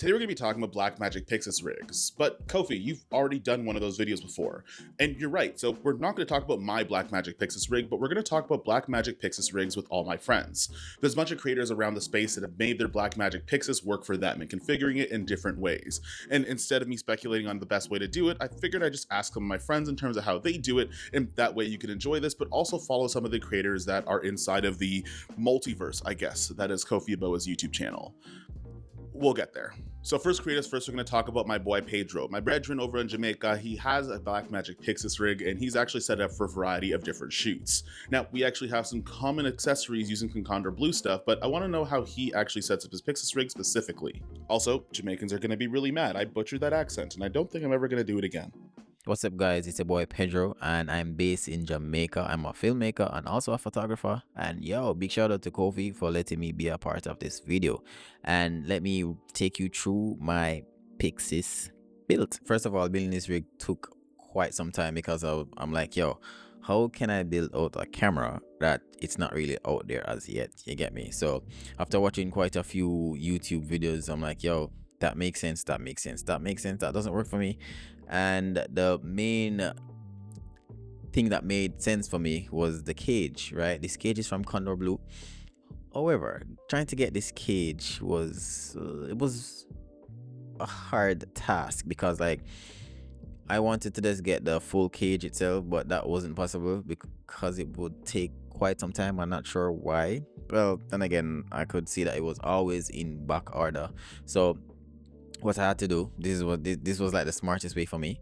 Today we're going to be talking about Blackmagic Pyxis rigs, but Kofi, you've already done one of those videos before, and you're right, so we're not going to talk about my Blackmagic Pyxis rig, but we're going to talk about Blackmagic Pyxis rigs with all my friends. There's a bunch of creators around the space that have made their Blackmagic Pyxis work for them and configuring it in different ways, and instead of me speculating on the best way to do it, I figured I'd just ask some of my friends in terms of how they do it, and that way you can enjoy this, but also follow some of the creators that are inside of the multiverse, I guess, that is Kofi Yeboah's YouTube channel. We'll get there. So first creators first, we're going to talk about my boy Pedro. My brethren over in Jamaica, he has a Blackmagic Pyxis rig and he's actually set up for a variety of different shoots. Now, we actually have some common accessories using Concondor Blue stuff, but I want to know how he actually sets up his Pyxis rig specifically. Also, Jamaicans are going to be really mad. I butchered that accent and I don't think I'm ever going to do it again. What's up guys, it's your boy Pedro and I'm based in Jamaica. I'm a filmmaker and also a photographer, and yo, big shout out to Kofi for letting me be a part of this video. And let me take you through my Pyxis build. First of all, building this rig took quite some time because I'm like, yo, how can I build out a camera that it's not really out there as yet? You get me? So after watching quite a few YouTube videos, I'm like, yo, that makes sense, that makes sense, that makes sense, that doesn't work for me. And the main thing that made sense for me was the cage, right? This cage is from Condor Blue. However, trying to get this cage was it was a hard task because like I wanted to just get the full cage itself, but that wasn't possible because it would take quite some time. I'm not sure why. Well, then again, I could see that it was always in back order. So what I had to do, this was like the smartest way for me.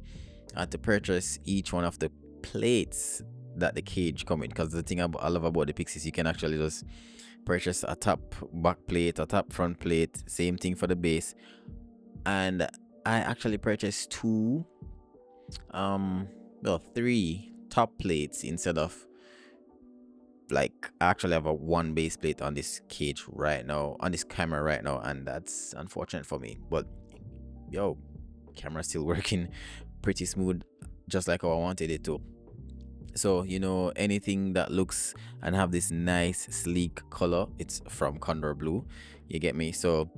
I had to purchase each one of the plates that the cage come in, because the thing I love about the Pyxis, you can actually just purchase a top back plate, a top front plate, same thing for the base. And I actually purchased three top plates instead of, like, I actually have a one base plate on this cage right now, on this camera right now, and that's unfortunate for me, but yo, camera still working pretty smooth, just like how I wanted it to. So, you know, anything that looks and have this nice sleek color, it's from Condor Blue, you get me? So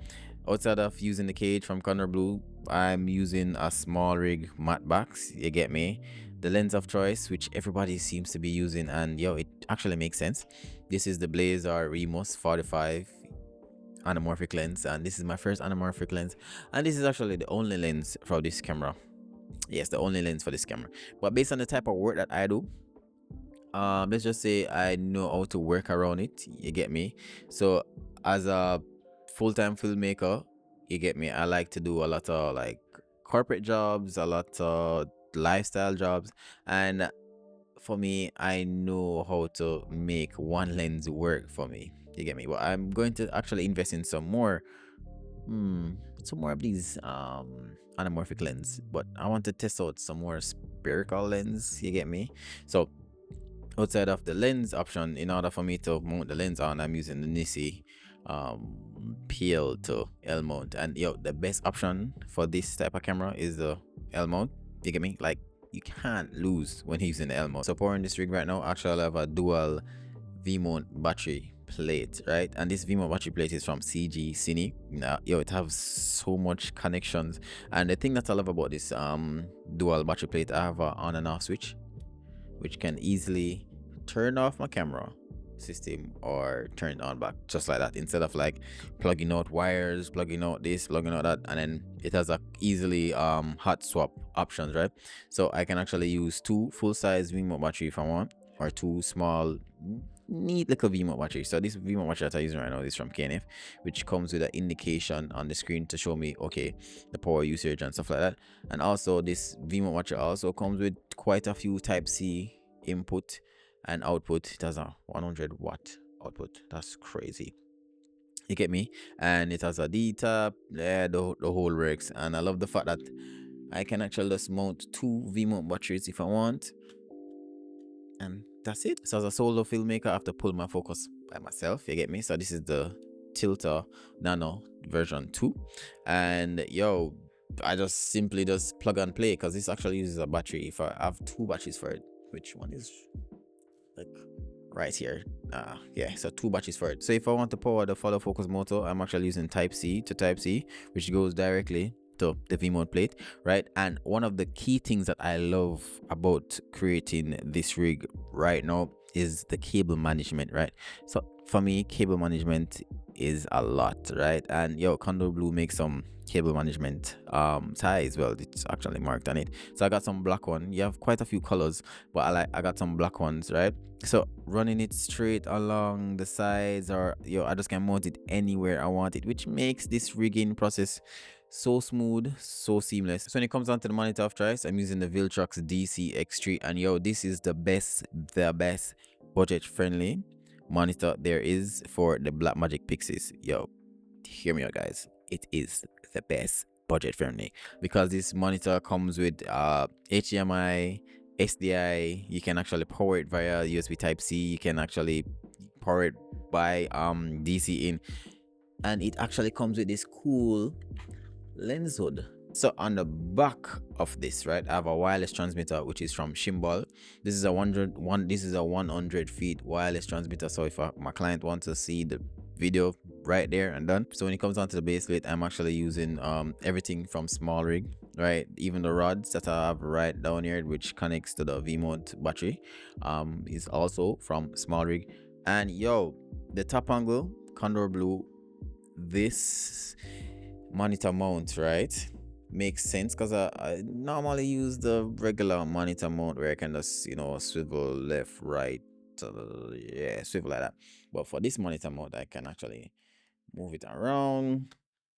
outside of using the cage from Condor Blue, I'm using a small rig matte box, you get me? The lens of choice, which everybody seems to be using, and yo, it actually makes sense. This is the Blazer Remus 45 anamorphic lens, and this is my first anamorphic lens, and this is actually the only lens for this camera. Yes, the only lens for this camera. But based on the type of work that I do, let's just say I know how to work around it, you get me? So as a full-time filmmaker, you get me, I like to do a lot of like corporate jobs, a lot of lifestyle jobs, and for me, I know how to make one lens work for me, you get me? But I'm going to actually invest in some more of these anamorphic lens, but I want to test out some more spherical lens, you get me? So outside of the lens option, in order for me to mount the lens on, I'm using the Nisi PL to L mount, and yo, the best option for this type of camera is the L mount, you get me? Like, you can't lose when using the L mount. So pouring this rig right now, actually I have a dual V mount battery plate, right? And this V mount battery plate is from CG Cine. Now, yo, it has so much connections, and the thing that I love about this dual battery plate, I have a on and off switch, which can easily turn off my camera system or turn it on back just like that, instead of like plugging out wires, plugging out this, plugging out that, and then it has a easily hot swap options, right? So I can actually use two full-size V-mount battery if I want, or two small neat little V-mount battery. So this V-mount battery that I'm using right now is from KNF, which comes with an indication on the screen to show me, okay, the power usage and stuff like that. And also this V-mount battery also comes with quite a few type C input and output. It has a 100-watt output. That's crazy, you get me? And it has a D-tap, yeah, the whole works. And I love the fact that I can actually just mount two V-mount batteries if I want, and that's it. So as a solo filmmaker, I have to pull my focus by myself, you get me? So this is the Tilta Nano version 2, and yo, I just simply just plug and play, because this actually uses a battery. If I have two batteries for it, which one is like right here. Yeah, so 2 batteries for it. So if I want to power the follow focus motor, I'm actually using type C to type C, which goes directly to the V mode plate, right? And one of the key things that I love about creating this rig right now is the cable management, right? So for me, cable management is a lot, right? And yo, Condor Blue makes some cable management ties. Well, it's actually marked on it. So I got some black one. You have quite a few colors, but I got some black ones, right? So running it straight along the sides, or yo, I just can mount it anywhere I want it, which makes this rigging process so smooth, so seamless. So when it comes down to the monitor of choice, I'm using the Viltrox DC X3, and yo, this is the best budget friendly monitor there is for the Blackmagic Pyxis. Yo, hear me out, guys. It is the best budget friendly because this monitor comes with HDMI, SDI. You can actually power it via USB Type C. You can actually power it by DC in, and it actually comes with this cool lens hood. So on the back of this, right, I have a wireless transmitter which is from Shimbal. This is a 100 feet wireless transmitter. So if my client wants to see the video right there and done. So when it comes down to the base plate, I'm actually using everything from Small Rig, right? Even the rods that I have right down here, which connects to the V mode battery, is also from Small Rig. And yo, the top angle, Condor Blue, this monitor mount, right, makes sense because I normally use the regular monitor mount where I can just, you know, swivel left, right, yeah, swivel like that. But for this monitor mount, I can actually move it around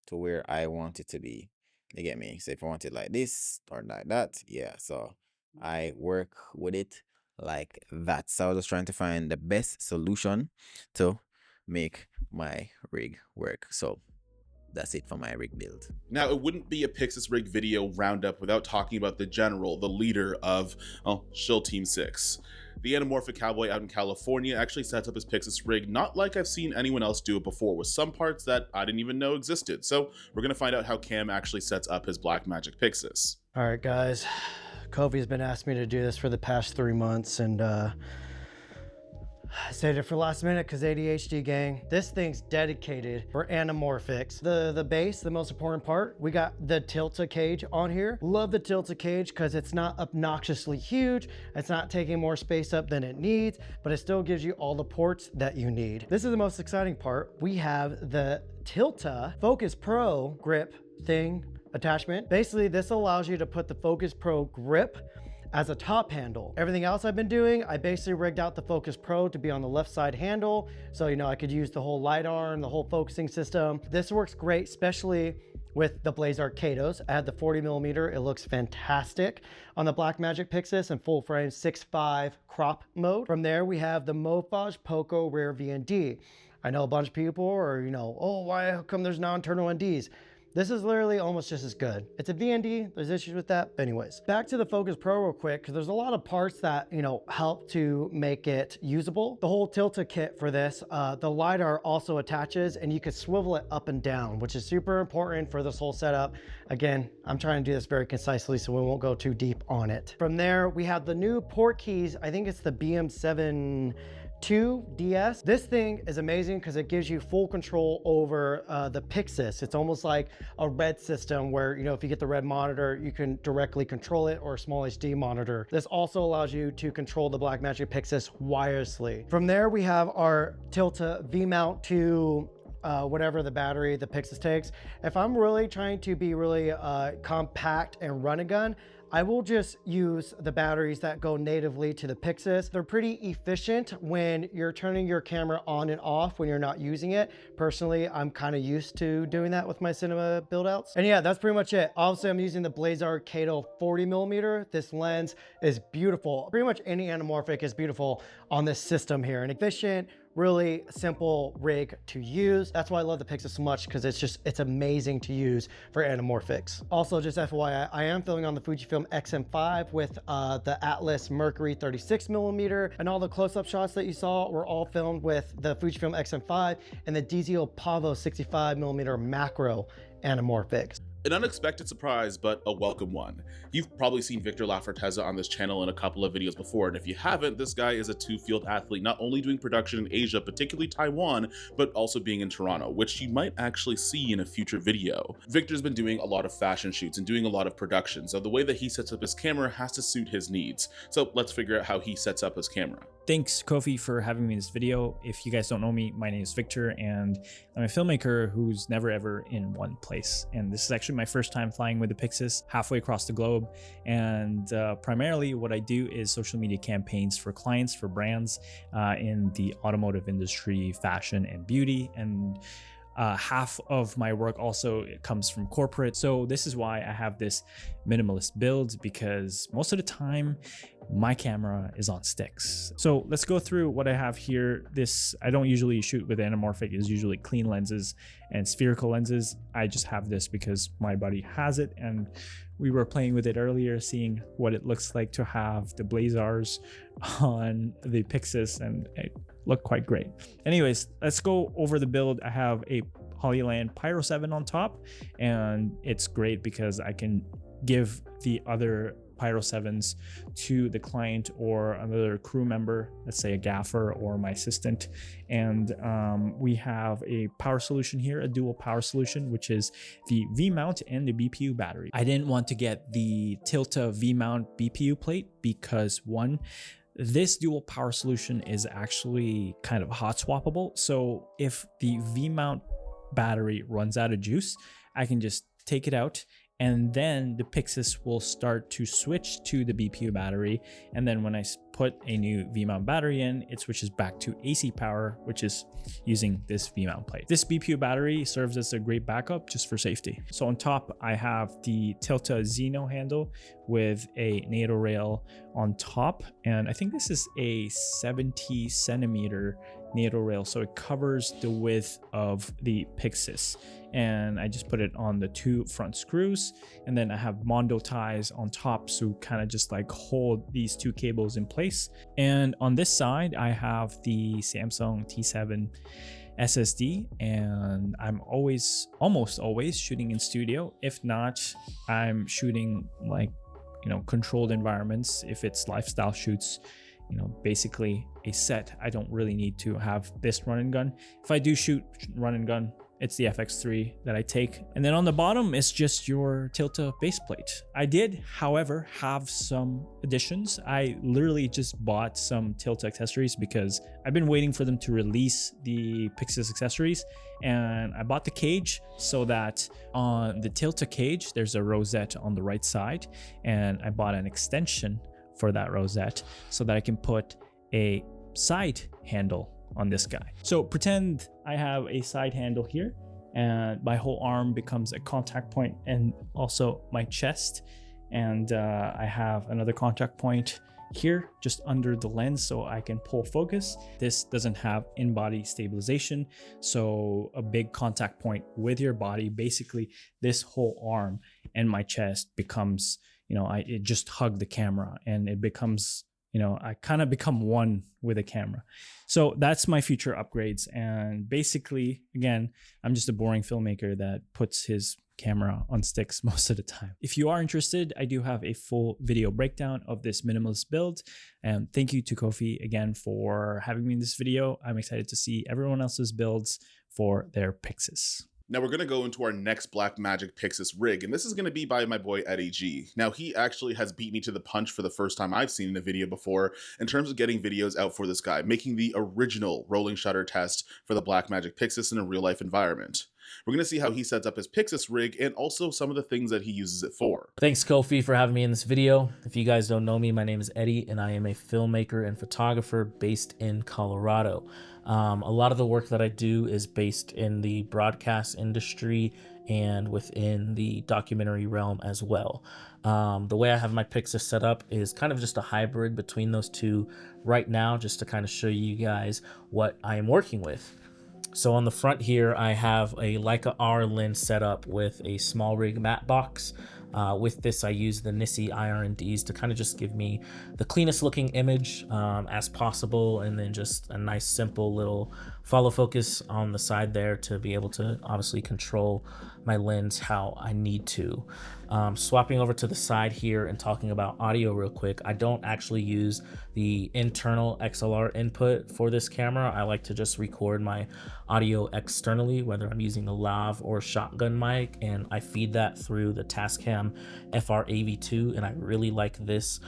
to where I want it to be. You get me? So if I want it like this or like that, yeah, so I work with it like that. So I was just trying to find the best solution to make my rig work. So that's it for my rig build. Now, it wouldn't be a Pyxis Rig video roundup without talking about the general, the leader of, well, Shill Team 6. The anamorphic cowboy out in California actually sets up his Pyxis Rig not like I've seen anyone else do it before, with some parts that I didn't even know existed. So we're going to find out how Cam actually sets up his Blackmagic Pyxis. All right, guys. Kofi's been asking me to do this for the past 3 months, and I saved it for last minute because ADHD gang. This thing's dedicated for anamorphics. The base, the most important part, we got the Tilta cage on here. Love the Tilta cage because it's not obnoxiously huge. It's not taking more space up than it needs, but it still gives you all the ports that you need. This is the most exciting part. We have the Tilta Focus Pro grip thing attachment. Basically, this allows you to put the Focus Pro grip as a top handle. Everything else I've been doing, I basically rigged out the Focus Pro to be on the left side handle. So, you know, I could use the whole LiDAR and the whole focusing system. This works great, especially with the Blaze Arcados. I had the 40mm, it looks fantastic on the Blackmagic Pyxis in full frame 6.5 crop mode. From there, we have the Mofage Poco Rare VND. I know a bunch of people are, you know, oh, why, how come there's non-internal NDs? This is literally almost just as good. It's a VND, there's issues with that. But anyways, back to the Focus Pro real quick, because there's a lot of parts that, you know, help to make it usable. The whole Tilta kit for this, the LiDAR also attaches and you can swivel it up and down, which is super important for this whole setup. Again, I'm trying to do this very concisely so we won't go too deep on it. From there, we have the new port keys. I think it's the BM7 2DS. This thing is amazing because it gives you full control over the Pyxis. It's almost like a red system where, you know, if you get the red monitor, you can directly control it, or a small HD monitor. This also allows you to control the Blackmagic Pyxis wirelessly. From there, we have our Tilta V-mount to whatever the battery the Pyxis takes. If I'm really trying to be really compact and run a gun, I will just use the batteries that go natively to the Pyxis. They're pretty efficient when you're turning your camera on and off when you're not using it. Personally, I'm kind of used to doing that with my cinema build outs. And yeah, that's pretty much it. Obviously, I'm using the Blaze Arcado 40mm. This lens is beautiful. Pretty much any anamorphic is beautiful on this system here, and efficient, really simple rig to use. That's why I love the Pyxis so much, because it's amazing to use for anamorphics. Also, just FYI, I am filming on the Fujifilm X-M5 with the Atlas Mercury 36mm, and all the close-up shots that you saw were all filmed with the Fujifilm X-M5 and the DZO Pavo 65mm macro anamorphics. An unexpected surprise, but a welcome one. You've probably seen Victor Laforteza on this channel in a couple of videos before, and if you haven't, this guy is a two-field athlete, not only doing production in Asia, particularly Taiwan, but also being in Toronto, which you might actually see in a future video. Victor's been doing a lot of fashion shoots and doing a lot of production, so the way that he sets up his camera has to suit his needs. So let's figure out how he sets up his camera. Thanks, Kofi, for having me in this video. If you guys don't know me, my name is Victor, and I'm a filmmaker who's never ever in one place. And this is actually my first time flying with the Pyxis halfway across the globe. And primarily what I do is social media campaigns for clients, for brands in the automotive industry, fashion, and beauty. And half of my work also comes from corporate. So this is why I have this minimalist build, because most of the time my camera is on sticks. So let's go through what I have here. I don't usually shoot with anamorphic. It's usually clean lenses and spherical lenses. I just have this because my buddy has it, and we were playing with it earlier, seeing what it looks like to have the blazars on the Pyxis, and it looked quite great. Anyways, let's go over the build. I have a Polyland Pyro 7 on top, and it's great because I can give the other Pyro 7s to the client or another crew member, let's say a gaffer or my assistant. And we have a power solution here, a dual power solution, which is the V-mount and the BPU battery. I didn't want to get the Tilta V-mount BPU plate because, one, this dual power solution is actually kind of hot swappable. So if the V-mount battery runs out of juice, I can just take it out, and then the Pyxis will start to switch to the BPU battery. And then when I put a new V-mount battery in, it switches back to AC power, which is using this V-mount plate. This BPU battery serves as a great backup just for safety. So on top, I have the Tilta Xeno handle with a NATO rail on top. And I think this is a 70 centimeter NATO rail, so it covers the width of the Pyxis. And I just put it on the two front screws, and then I have Mondo ties on top, so kind of just like hold these two cables in place. And on this side, I have the Samsung T7 SSD, and I'm almost always shooting in studio. If not, I'm shooting like, controlled environments. If it's lifestyle shoots, basically a set, I don't really need to have this run and gun. If I do shoot run and gun, it's the FX3 that I take. And then on the bottom is just your Tilta base plate. I did, however, have some additions. I literally just bought some Tilta accessories because I've been waiting for them to release the Pyxis accessories. And I bought the cage so that on the Tilta cage, there's a rosette on the right side. And I bought an extension for that rosette so that I can put a side handle on this guy. So pretend I have a side handle here, and my whole arm becomes a contact point, and also my chest. And I have another contact point here just under the lens so I can pull focus. This doesn't have in-body stabilization, so a big contact point with your body. Basically, this whole arm and my chest becomes, it just hug the camera, and it becomes, I kind of become one with the camera. So that's my future upgrades. And basically, again, I'm just a boring filmmaker that puts his camera on sticks most of the time. If you are interested, I do have a full video breakdown of this minimalist build. And thank you to Kofi again for having me in this video. I'm excited to see everyone else's builds for their Pyxis. Now we're going to go into our next Blackmagic Pyxis rig, and this is going to be by my boy Eddie G. Now he actually has beat me to the punch for the first time I've seen in a video before in terms of getting videos out for this guy, making the original rolling shutter test for the Blackmagic Pyxis in a real life environment. We're going to see how he sets up his Pyxis rig and also some of the things that he uses it for. Thanks, Kofi, for having me in this video. If you guys don't know me, my name is Eddie, and I am a filmmaker and photographer based in Colorado. A lot of the work that I do is based in the broadcast industry and within the documentary realm as well. The way I have my Pyxis set up is kind of just a hybrid between those two right now, just to kind of show you guys what I am working with. So on the front here, I have a Leica R lens set up with a small rig matte box. With this, I use the Nissi IR&Ds to kind of just give me the cleanest looking image as possible, and then just a nice simple little follow focus on the side there to be able to obviously control my lens how I need to. Swapping over to the side here and talking about audio real quick, I don't actually use the internal XLR input for this camera. I like to just record my audio externally, whether I'm using a lav or shotgun mic, and I feed that through the Tascam FR-AV2, and I really like this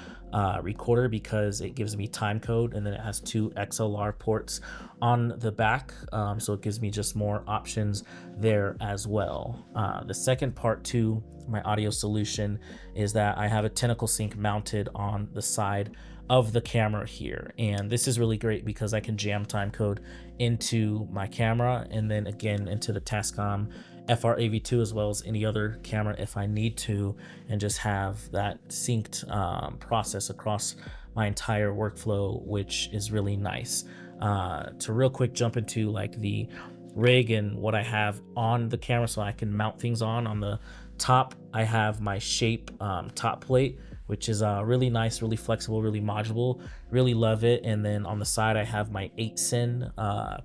recorder because it gives me time code, and then it has 2 XLR ports on the back, so it gives me just more options there as well. The second part to my audio solution is that I have a tentacle sync mounted on the side of the camera here, and this is really great because I can jam time code into my camera and then again into the Tascam FR-AV2 as well as any other camera if I need to, and just have that synced process across my entire workflow, which is really nice. To real quick jump into like the rig and what I have on the camera so I can mount things on the top, I have my Shape top plate, which is really nice, really flexible, really modular, really love it. And then on the side, I have my 8-sin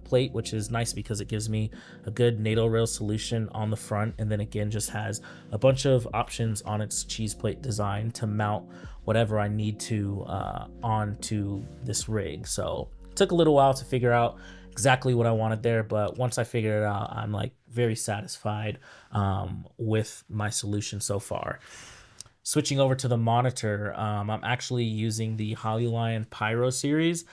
plate, which is nice because it gives me a good NATO rail solution on the front. And then again, just has a bunch of options on its cheese plate design to mount whatever I need to onto this rig. So it took a little while to figure out exactly what I wanted there, but once I figured it out, I'm like very satisfied with my solution so far. Switching over to the monitor, I'm actually using the Holylion Pyro series.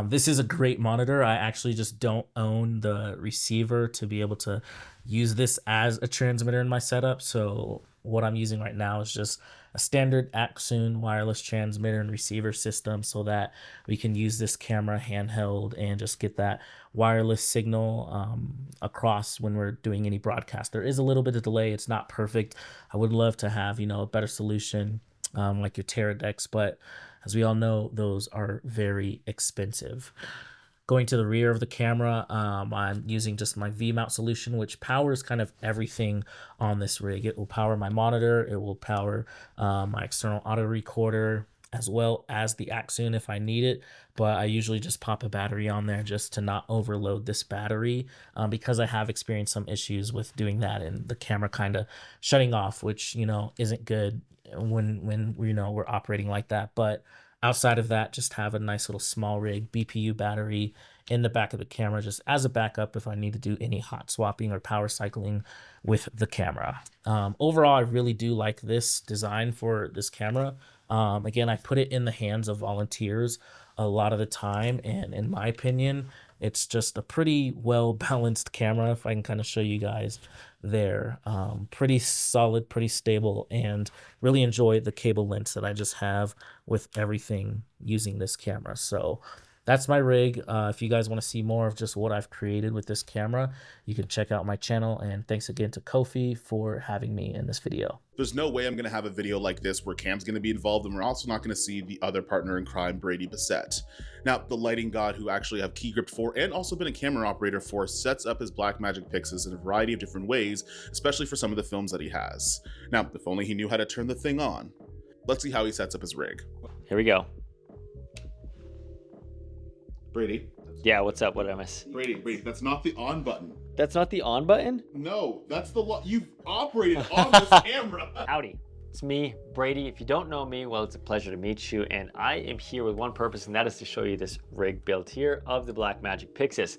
This is a great monitor. I actually just don't own the receiver to be able to use this as a transmitter in my setup. So what I'm using right now is just a standard Axon wireless transmitter and receiver system so that we can use this camera handheld and just get that wireless signal across when we're doing any broadcast. There is a little bit of delay. It's not perfect. I would love to have, you know, a better solution like your Teradex, but as we all know, those are very expensive. Going to the rear of the camera, I'm using just my V-mount solution, which powers kind of everything on this rig. It will power my monitor, it will power my external auto recorder, as well as the Axon if I need it. But I usually just pop a battery on there just to not overload this battery because I have experienced some issues with doing that and the camera kind of shutting off, which, you know, isn't good when you know, we're operating like that. But outside of that, just have a nice little small rig BPU battery in the back of the camera just as a backup if I need to do any hot swapping or power cycling with the camera. Overall, I really do like this design for this camera. Again, I put it in the hands of volunteers a lot of the time, and in my opinion, it's just a pretty well balanced camera. If I can kind of show you guys there, pretty solid, pretty stable, and really enjoy the cable lengths that I just have with everything using this camera. So that's my rig. If you guys want to see more of just what I've created with this camera, you can check out my channel. And thanks again to Kofi for having me in this video. There's no way I'm going to have a video like this where Cam's going to be involved, and we're also not going to see the other partner in crime, Brady Bessette. Now, the lighting god who actually have key gripped for and also been a camera operator for sets up his Blackmagic Pyxis in a variety of different ways, especially for some of the films that he has. Now, if only he knew how to turn the thing on. Let's see how he sets up his rig. Here we go. Brady. Yeah, what's up? What did I miss? Brady, that's not the on button. That's not the on button? No, that's the you've operated on this camera. Howdy, it's me, Brady. If you don't know me, well, it's a pleasure to meet you. And I am here with one purpose, and that is to show you this rig built here of the Blackmagic Pyxis.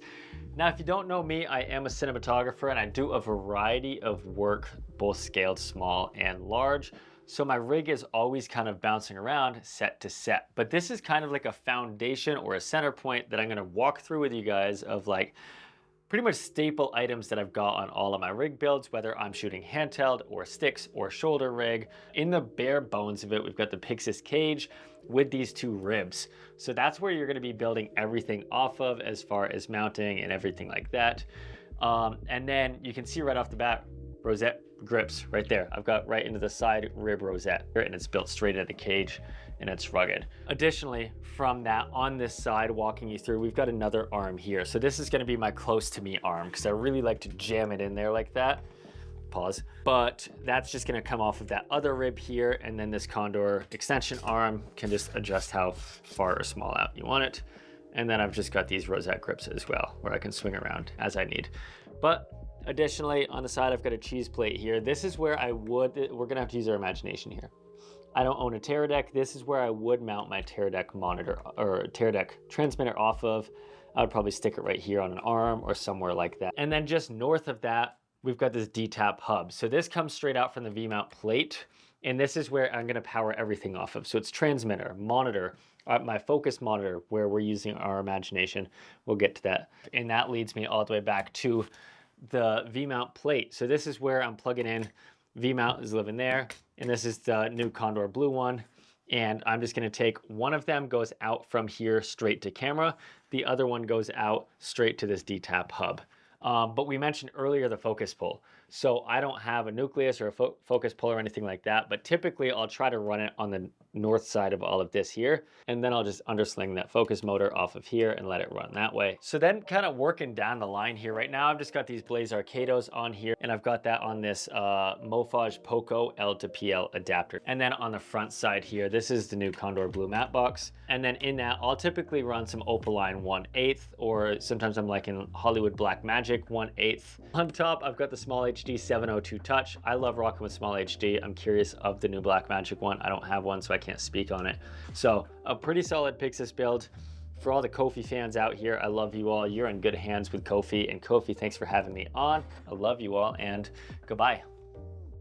Now, if you don't know me, I am a cinematographer, and I do a variety of work, both scaled small and large. So my rig is always kind of bouncing around set to set. But this is kind of like a foundation or a center point that I'm gonna walk through with you guys of like pretty much staple items that I've got on all of my rig builds, whether I'm shooting handheld or sticks or shoulder rig. In the bare bones of it, we've got the Pyxis cage with these 2 ribs. So that's where you're gonna be building everything off of as far as mounting and everything like that. And then you can see right off the bat, rosette grips right there. I've got right into the side rib rosette, and it's built straight into the cage, and it's rugged. Additionally, from that, on this side, walking you through, we've got another arm here. So this is gonna be my close to me arm because I really like to jam it in there like that. pause. But that's just gonna come off of that other rib here, and then this condor extension arm can just adjust how far or small out you want it. And then I've just got these rosette grips as well, where I can swing around as I need. But additionally, on the side, I've got a cheese plate here. This is where we're gonna have to use our imagination here. I don't own a Teradek. This is where I would mount my Teradek monitor or Teradek transmitter off of. I would probably stick it right here on an arm or somewhere like that. And then just north of that, we've got this D-tap hub. So this comes straight out from the V-mount plate. And this is where I'm gonna power everything off of. So it's transmitter, monitor, my focus monitor, where we're using our imagination. We'll get to that. And that leads me all the way back to the V-mount plate. So this is where I'm plugging in. V-mount is living there. And this is the new Condor Blue one. And I'm just gonna take one of them goes out from here straight to camera. The other one goes out straight to this D-tap hub. But we mentioned earlier the focus pull. So I don't have a nucleus or a focus pull or anything like that, but typically I'll try to run it on the north side of all of this here, and then I'll just undersling that focus motor off of here and let it run that way. So then kind of working down the line here right now, I've just got these Blaze Arcados on here, and I've got that on this Mofage Poco L to PL adapter. And then on the front side here, this is the new Condor Blue matte box. And then in that, I'll typically run some Opaline 1/8, or sometimes I'm like in Hollywood Blackmagic 1/8. On top, I've got the Small HD 702 Touch. I love rocking with Small HD. I'm curious of the new Blackmagic one. I don't have one, so I can't speak on it. So a pretty solid Pyxis build. For all the Kofi fans out here, I love you all. You're in good hands with Kofi. And Kofi, thanks for having me on. I love you all, and goodbye.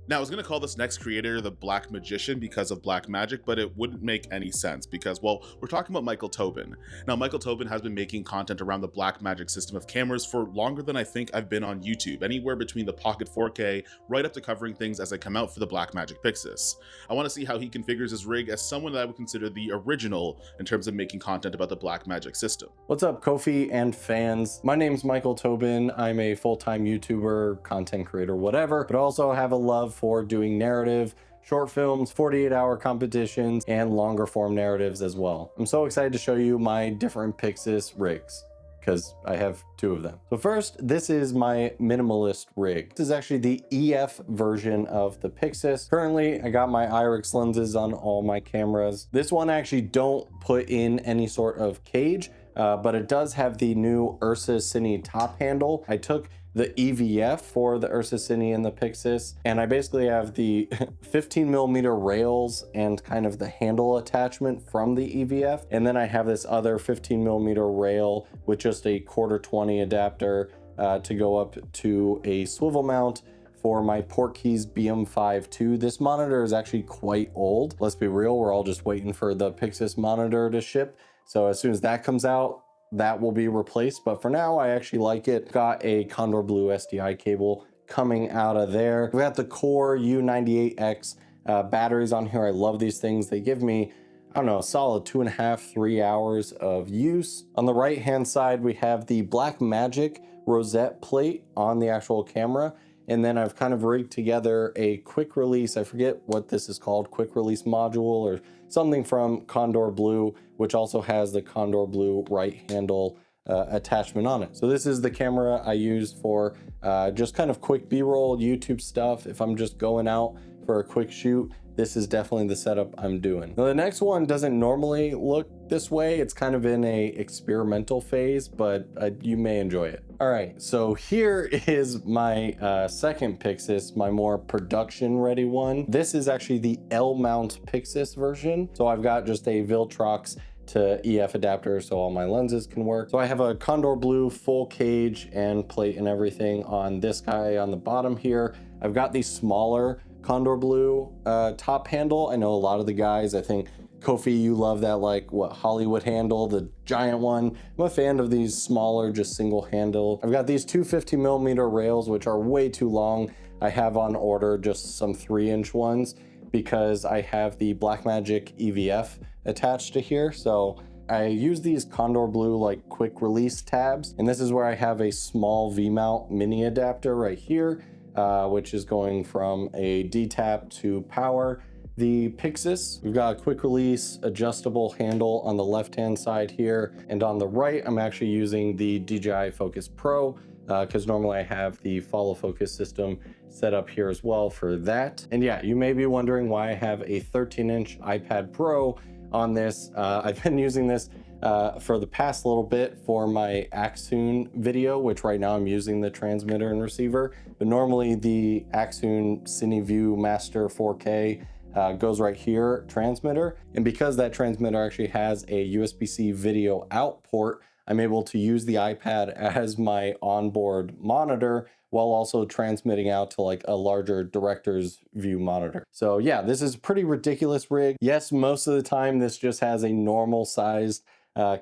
Now, I was going to call this next creator the Black Magician because of Black Magic, but it wouldn't make any sense because, well, we're talking about Michael Tobin. Now, Michael Tobin has been making content around the Blackmagic system of cameras for longer than I think I've been on YouTube, anywhere between the Pocket 4K right up to covering things as they come out for the Blackmagic Pyxis. I want to see how he configures his rig as someone that I would consider the original in terms of making content about the Blackmagic system. What's up, Kofi and fans? My name's Michael Tobin. I'm a full-time YouTuber, content creator, whatever, but also have a love for doing narrative, short films, 48-hour competitions, and longer form narratives as well. I'm so excited to show you my different Pyxis rigs, because I have two of them. So first, this is my minimalist rig. This is actually the EF version of the Pyxis. Currently, I got my IRIX lenses on all my cameras. This one I actually don't put in any sort of cage, but it does have the new Ursa Cine top handle. I took the EVF for the Ursa Cine and the Pyxis, and I basically have the 15mm rails and kind of the handle attachment from the EVF, and then I have this other 15mm rail with just a 1/4-20 adapter to go up to a swivel mount for my Portkeys BM5 II. This monitor is actually quite old. Let's be real, we're all just waiting for the Pyxis monitor to ship. So as soon as that comes out, that will be replaced. But for now, I actually like it. Got a Condor Blue SDI cable coming out of there. We got the Core U98X batteries on here. I love these things. They give me, I don't know, a solid 2.5–3 hours of use. On the right-hand side, we have the Blackmagic rosette plate on the actual camera. And then I've kind of rigged together a quick release, I forget what this is called, quick release module or something from Condor Blue, which also has the Condor Blue right handle attachment on it. So this is the camera I use for just kind of quick B-roll YouTube stuff. If I'm just going out for a quick shoot, this is definitely the setup I'm doing. Now the next one doesn't normally look this way. It's kind of in a experimental phase, but you may enjoy it. All right, so here is my second Pyxis, my more production ready one. This is actually the L-mount Pyxis version. So I've got just a Viltrox to EF adapter so all my lenses can work. So I have a Condor Blue full cage and plate and everything on this guy on the bottom here. I've got these smaller Condor Blue top handle. I know a lot of the guys, I think Kofi, you love that like what Hollywood handle, the giant one. I'm a fan of these smaller, just single handle. I've got these two 50mm rails, which are way too long. I have on order just some 3-inch ones because I have the Blackmagic EVF attached to here. So I use these Condor Blue like quick release tabs. And this is where I have a small V-mount mini adapter right here, which is going from a D-tap to power. The Pyxis, we've got a quick release adjustable handle on the left-hand side here. And on the right, I'm actually using the DJI Focus Pro because normally I have the follow focus system set up here as well for that. And yeah, you may be wondering why I have a 13-inch iPad Pro on this. I've been using this for the past little bit for my Axoon video, which right now I'm using the transmitter and receiver, but normally the Axoon CineView Master 4K goes right here, transmitter. And because that transmitter actually has a USB-C video out port, I'm able to use the iPad as my onboard monitor while also transmitting out to like a larger director's view monitor. So yeah, this is a pretty ridiculous rig. Yes, most of the time this just has a normal sized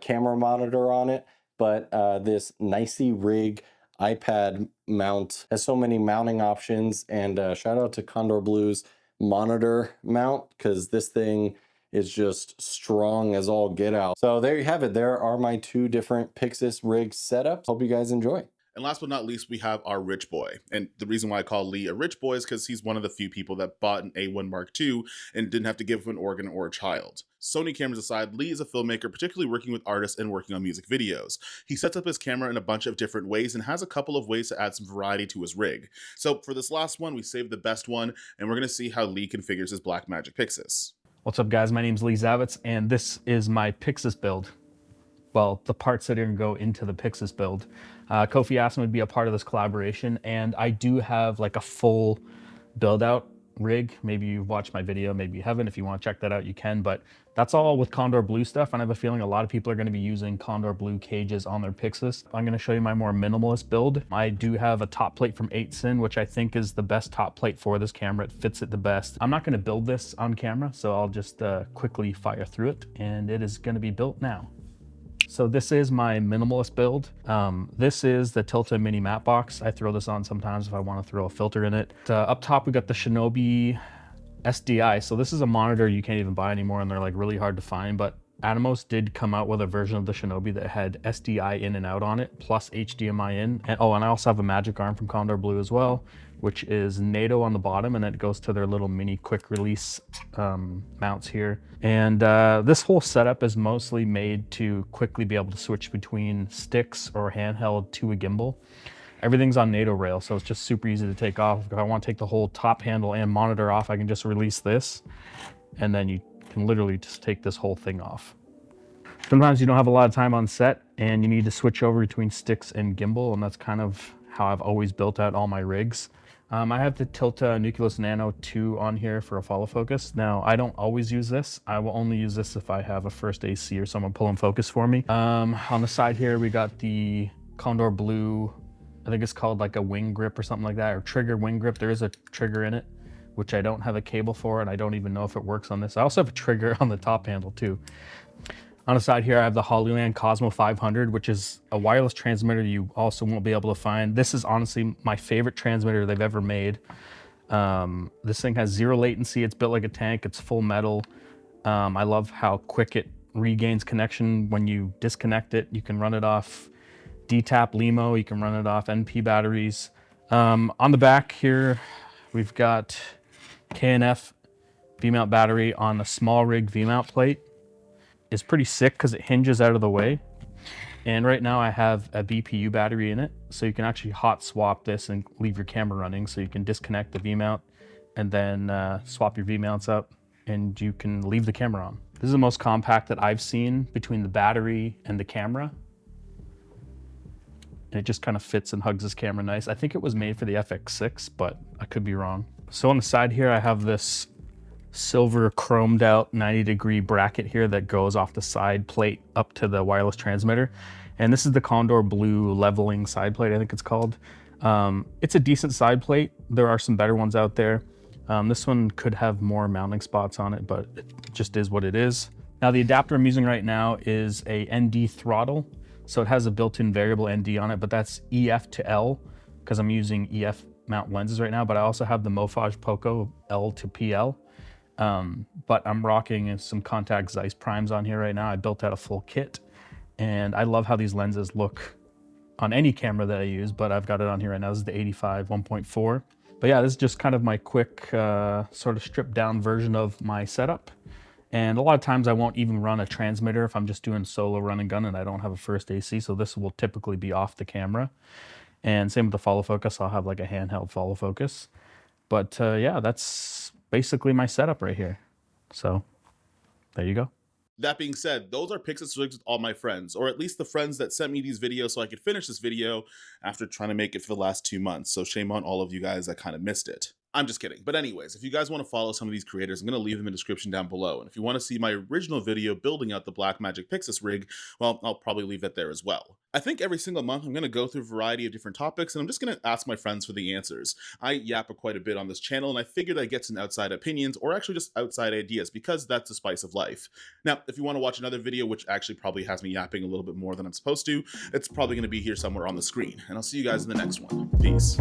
camera monitor on it, but this Makcey Rig iPad mount has so many mounting options, and shout out to Condor Blue's monitor mount, because this thing is just strong as all get out. So there you have it. There are my two different Pyxis rig setups. Hope you guys enjoy. And last but not least, we have our rich boy. And the reason why I call Lee a rich boy is because he's one of the few people that bought an A1 Mark II and didn't have to give up an organ or a child. Sony cameras aside, Lee is a filmmaker, particularly working with artists and working on music videos. He sets up his camera in a bunch of different ways and has a couple of ways to add some variety to his rig. So for this last one, we saved the best one, and we're going to see how Lee configures his Blackmagic Pyxis. What's up, guys? My name's Lee Zavitz, and this is my Pyxis build. Well, the parts that are going to go into the Pyxis build. Kofi asked me to be a part of this collaboration, and I do have like a full build out rig. Maybe you've watched my video, maybe you haven't. If you want to check that out, you can, but that's all with Condor Blue stuff. And I have a feeling a lot of people are going to be using Condor Blue cages on their Pyxis. I'm going to show you my more minimalist build. I do have a top plate from 8sin, which I think is the best top plate for this camera. It fits it the best. I'm not going to build this on camera, so I'll just quickly fire through it, and it is going to be built now. So this is my minimalist build. This is the Tilta mini matte box. I throw this on sometimes if I want to throw a filter in it. Up top, we got the Shinobi SDI. So this is a monitor you can't even buy anymore, and they're like really hard to find, but Atomos did come out with a version of the Shinobi that had SDI in and out on it, plus HDMI in. And I also have a magic arm from Condor Blue as well, which is NATO on the bottom, and it goes to their little mini quick release mounts here. And this whole setup is mostly made to quickly be able to switch between sticks or handheld to a gimbal. Everything's on NATO rail, so it's just super easy to take off. If I want to take the whole top handle and monitor off, I can just release this, and then you can literally just take this whole thing off. Sometimes you don't have a lot of time on set and you need to switch over between sticks and gimbal, and that's kind of how I've always built out all my rigs. I have the Tilta Nucleus Nano 2 on here for a follow focus. Now, I don't always use this. I will only use this if I have a first AC or someone pulling focus for me. On the side here, we got the Condor Blue, I think it's called like a wing grip or something like that, or trigger wing grip. There is a trigger in it, which I don't have a cable for, and I don't even know if it works on this. I also have a trigger on the top handle too. On the side here, I have the Hollyland Cosmo 500, which is a wireless transmitter you also won't be able to find. This is honestly my favorite transmitter they've ever made. This thing has zero latency. It's built like a tank. It's full metal. I love how quick it regains connection when you disconnect it. You can run it off DTAP LEMO. You can run it off NP batteries. On the back here, we've got KNF V-mount battery on a small rig V-mount plate. Is pretty sick because it hinges out of the way. And right now I have a BPU battery in it, so you can actually hot swap this and leave your camera running, so you can disconnect the V-mount and then swap your V-mounts up, and you can leave the camera on. This is the most compact that I've seen between the battery and the camera. And it just kind of fits and hugs this camera nice. I think it was made for the FX6, but I could be wrong. So on the side here, I have this silver chromed out 90-degree bracket here that goes off the side plate up to the wireless transmitter. And this is the Condor Blue leveling side plate, I think it's called. It's a decent side plate. There are some better ones out there. This one could have more mounting spots on it, but it just is what it is. Now the adapter I'm using right now is a ND throttle. So it has a built-in variable ND on it, but that's EF to L because I'm using EF mount lenses right now. But I also have the Mofage Poco L to PL. But I'm rocking some Contact Zeiss primes on here right now. I built out a full kit, and I love how these lenses look on any camera that I use, but I've got it on here right now. This is the 85 1.4. But yeah, this is just kind of my quick sort of stripped down version of my setup. And a lot of times I won't even run a transmitter if I'm just doing solo run and gun and I don't have a first AC, so this will typically be off the camera. And same with the follow focus, I'll have like a handheld follow focus. But yeah, that's basically my setup right here. So there you go. That being said, those are Pyxis rigs with all my friends, or at least the friends that sent me these videos so I could finish this video after trying to make it for the last 2 months. So shame on all of you guys that kind of missed it. I'm just kidding. But anyways, if you guys want to follow some of these creators, I'm going to leave them in the description down below. And if you want to see my original video building out the Blackmagic Pyxis rig, well, I'll probably leave that there as well. I think every single month I'm going to go through a variety of different topics, and I'm just going to ask my friends for the answers. I yap quite a bit on this channel, and I figured I'd get some outside opinions, or actually just outside ideas, because that's the spice of life. Now, if you want to watch another video, which actually probably has me yapping a little bit more than I'm supposed to, it's probably going to be here somewhere on the screen. And I'll see you guys in the next one. Peace.